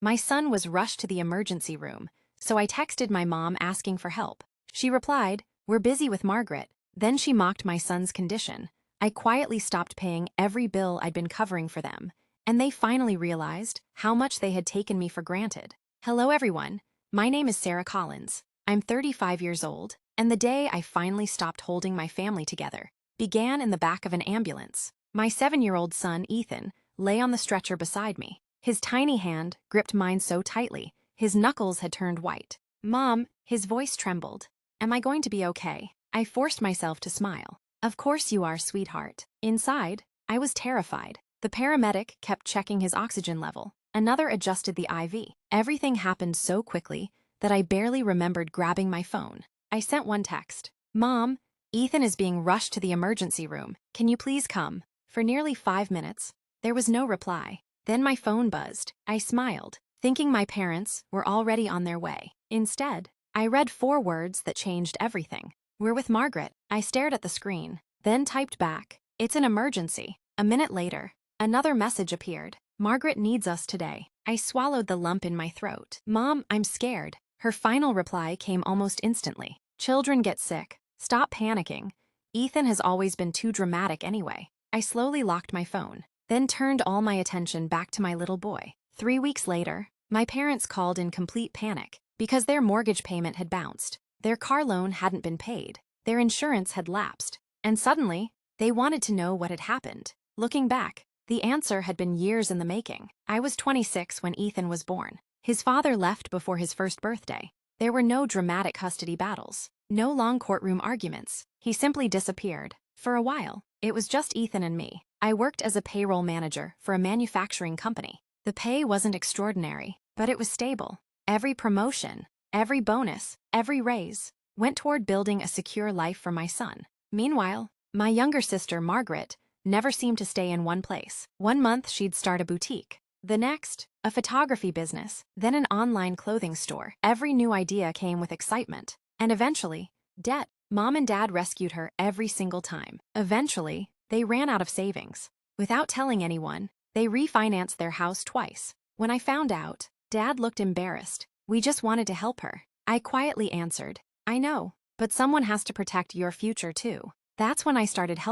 My son was rushed to the emergency room, so I texted my mom asking for help. She replied, "We're busy with Margaret." Then she mocked my son's condition. I quietly stopped paying every bill I'd been covering for them, and they finally realized how much they had taken me for granted. Hello everyone, my name is Sarah Collins. I'm 35 years old, and the day I finally stopped holding my family together began in the back of an ambulance. My 7-year-old son, Ethan, lay on the stretcher beside me. His tiny hand gripped mine so tightly, his knuckles had turned white. "Mom," his voice trembled. "Am I going to be okay?" I forced myself to smile. "Of course you are, sweetheart." Inside, I was terrified. The paramedic kept checking his oxygen level. Another adjusted the IV. Everything happened so quickly that I barely remembered grabbing my phone. I sent one text. "Mom, Ethan is being rushed to the emergency room. Can you please come?" For nearly 5 minutes, there was no reply. Then my phone buzzed. I smiled, thinking my parents were already on their way. Instead, I read 4 words that changed everything. "We're with Margaret." I stared at the screen, then typed back, "It's an emergency." A minute later, another message appeared. "Margaret needs us today." I swallowed the lump in my throat. "Mom, I'm scared." Her final reply came almost instantly. "Children get sick. Stop panicking. Ethan has always been too dramatic anyway." I slowly locked my phone, then turned all my attention back to my little boy. 3 weeks later, my parents called in complete panic because their mortgage payment had bounced. Their car loan hadn't been paid. Their insurance had lapsed. And suddenly, they wanted to know what had happened. Looking back, the answer had been years in the making. I was 26 when Ethan was born. His father left before his first birthday. There were no dramatic custody battles, no long courtroom arguments. He simply disappeared. For a while, it was just Ethan and me. I worked as a payroll manager for a manufacturing company. The pay wasn't extraordinary, but it was stable. Every promotion, every bonus, every raise went toward building a secure life for my son. Meanwhile, my younger sister, Margaret, never seemed to stay in one place. One month, she'd start a boutique. The next, a photography business, then an online clothing store. Every new idea came with excitement. And eventually, debt. Mom and Dad rescued her every single time. Eventually, they ran out of savings. Without telling anyone, they refinanced their house twice. When I found out, Dad looked embarrassed. "We just wanted to help her." I quietly answered, "I know, but someone has to protect your future too." That's when I started helping.